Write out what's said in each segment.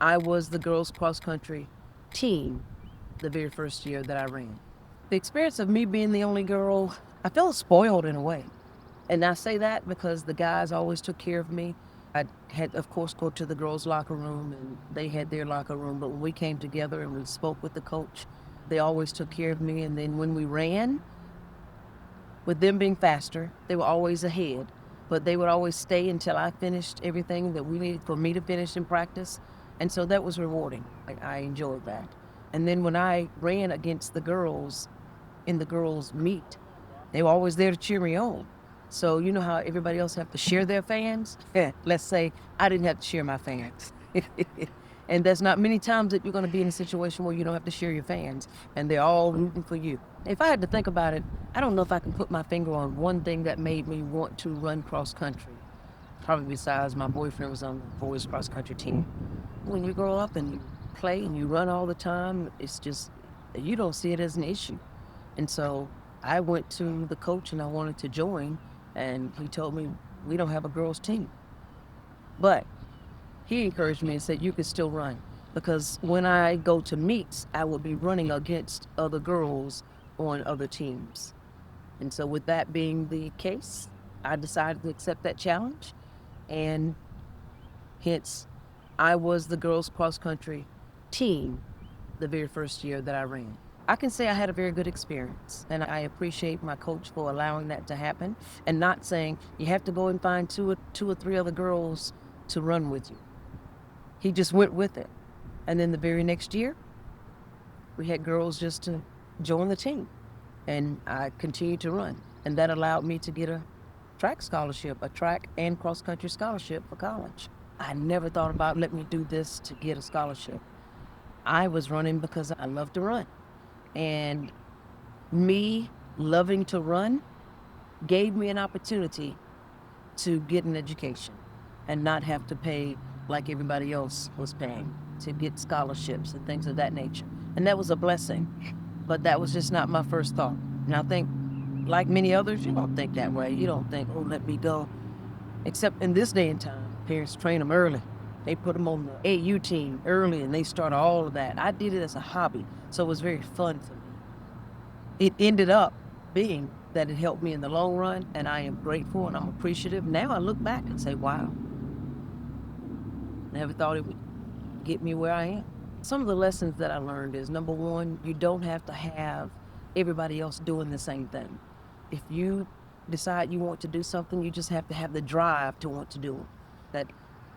I was the girls' cross country team the very first year that I ran. The experience of me being the only girl, I felt spoiled in a way. And I say that because the guys always took care of me. I had, of course, go to the girls' locker room and they had their locker room. But when we came together and we spoke with the coach, they always took care of me. And then when we ran, with them being faster, they were always ahead. But they would always stay until I finished everything that we needed for me to finish in practice. And so that was rewarding. I enjoyed that. And then when I ran against the girls in the girls' meet, they were always there to cheer me on. So you know how everybody else have to share their fans? Yeah, let's say I didn't have to share my fans. And there's not many times that you're going to be in a situation where you don't have to share your fans and they're all rooting for you. If I had to think about it, I don't know if I can put my finger on one thing that made me want to run cross country. Probably besides my boyfriend was on the boys cross country team. When you grow up and you play and you run all the time, it's just, you don't see it as an issue. And so I went to the coach and I wanted to join, and he told me, we don't have a girls' team. But he encouraged me and said, you can still run. Because when I go to meets, I will be running against other girls on other teams. And so, with that being the case, I decided to accept that challenge. And hence, I was the girls' cross country team the very first year that I ran. I can say I had a very good experience, and I appreciate my coach for allowing that to happen and not saying you have to go and find two or three other girls to run with you. He just went with it. And then the very next year, we had girls just to join the team, and I continued to run. And that allowed me to get a track scholarship, a track and cross country scholarship for college. I never thought about let me do this to get a scholarship. I was running because I love to run. And me loving to run gave me an opportunity to get an education and not have to pay like everybody else was paying to get scholarships and things of that nature. And that was a blessing. But that was just not my first thought. And I think, like many others, you don't think that way. You don't think, oh, let me go. Except in this day and time, parents train them early. They put them on the AU team early and they start all of that. I did it as a hobby, so it was very fun for me. It ended up being that it helped me in the long run, and I am grateful and I'm appreciative. Now I look back and say, wow, never thought it would get me where I am. Some of the lessons that I learned is, number one, you don't have to have everybody else doing the same thing. If you decide you want to do something, you just have to have the drive to want to do it. That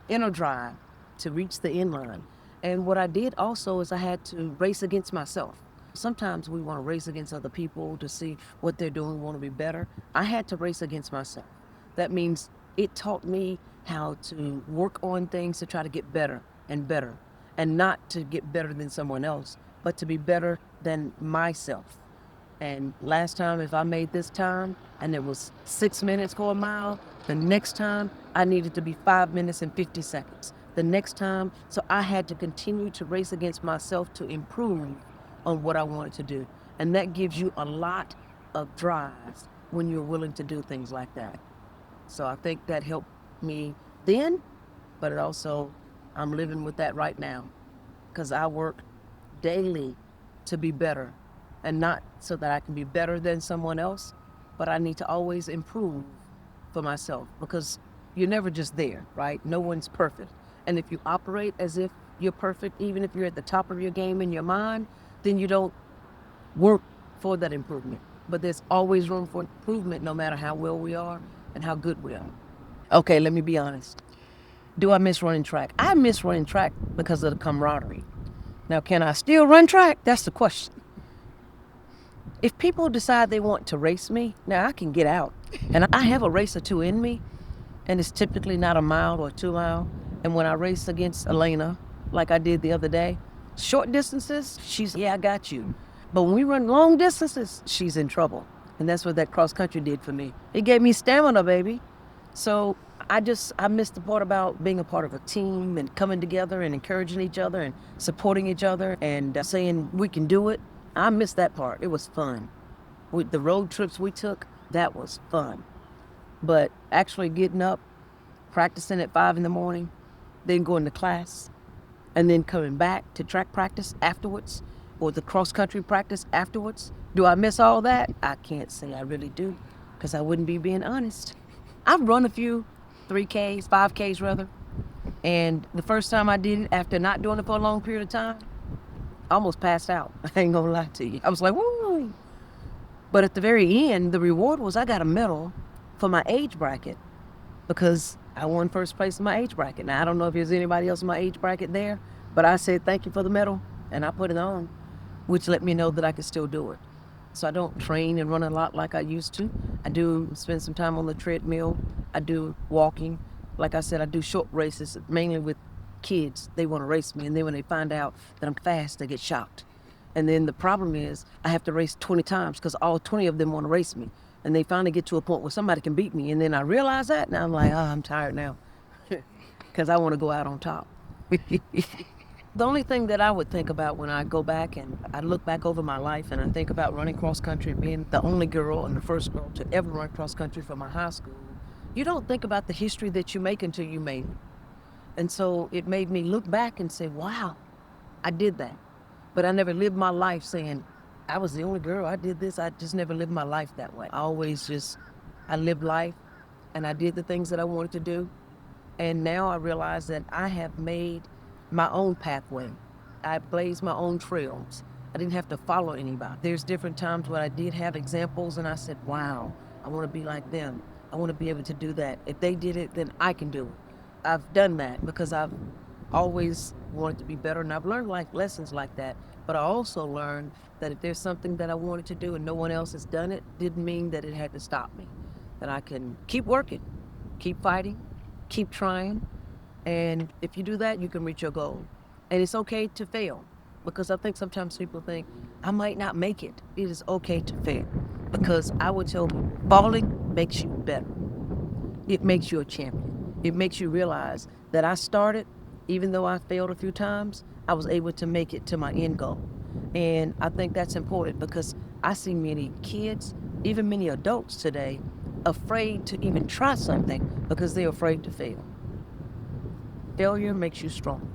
inner drive to reach the end line. And what I did also is I had to race against myself. Sometimes we want to race against other people to see what they're doing, want to be better. I had to race against myself. That means it taught me how to work on things to try to get better and better, and not to get better than someone else, but to be better than myself. And last time, if I made this time and it was 6 minutes for a mile, the next time I needed to be 5 minutes and 50 seconds. The next time, so I had to continue to race against myself to improve on what I wanted to do. And that gives you a lot of drive when you're willing to do things like that. So I think that helped me then, but it also, I'm living with that right now because I work daily to be better, and not so that I can be better than someone else, but I need to always improve for myself because you're never just there, right? No one's perfect. And if you operate as if you're perfect, even if you're at the top of your game in your mind, then you don't work for that improvement. But there's always room for improvement no matter how well we are and how good we are. Okay, let me be honest. Do I miss running track? I miss running track because of the camaraderie. Now, can I still run track? That's the question. If people decide they want to race me, now I can get out. And I have a race or two in me, and it's typically not a mile or 2 mile. And when I race against Elena, like I did the other day, short distances, she's, yeah, I got you. But when we run long distances, she's in trouble. And that's what that cross country did for me. It gave me stamina, baby. So I missed the part about being a part of a team and coming together and encouraging each other and supporting each other and saying we can do it. I missed that part. It was fun. With the road trips we took, that was fun. But actually getting up, practicing at 5 in the morning, then going to class, and then coming back to track practice afterwards or the cross country practice afterwards. Do I miss all that? I can't say I really do because I wouldn't be being honest. I've run a few 3Ks, 5Ks rather. And the first time I did it, after not doing it for a long period of time, I almost passed out. I ain't gonna lie to you. I was like, woo! But at the very end, the reward was I got a medal for my age bracket because I won first place in my age bracket. Now, I don't know if there's anybody else in my age bracket there, but I said thank you for the medal, and I put it on, which let me know that I could still do it. So I don't train and run a lot like I used to. I do spend some time on the treadmill. I do walking. Like I said, I do short races, mainly with kids. They want to race me, and then when they find out that I'm fast, they get shocked. And then the problem is I have to race 20 times because all 20 of them want to race me. And they finally get to a point where somebody can beat me. And then I realize that, and I'm like, oh, I'm tired now because I want to go out on top. The only thing that I would think about when I go back and I look back over my life and I think about running cross country, being the only girl and the first girl to ever run cross country from my high school, you don't think about the history that you make until you made it. And so it made me look back and say, wow, I did that. But I never lived my life saying, I was the only girl, I did this. I just never lived my life that way. I lived life and I did the things that I wanted to do. And now I realize that I have made my own pathway. I blazed my own trails. I didn't have to follow anybody. There's different times when I did have examples and I said, wow, I want to be like them. I want to be able to do that. If they did it, then I can do it. I've done that because I've always wanted to be better, and I've learned life lessons like that. But I also learned that if there's something that I wanted to do and no one else has done it, didn't mean that it had to stop me. That I can keep working, keep fighting, keep trying, and if you do that, you can reach your goal. And it's okay to fail, because I think sometimes people think, I might not make it. It is okay to fail, because I would tell people, falling makes you better. It makes you a champion. It makes you realize that I started, even though I failed a few times, I was able to make it to my end goal. And I think that's important because I see many kids, even many adults today, afraid to even try something because they're afraid to fail. Failure makes you strong.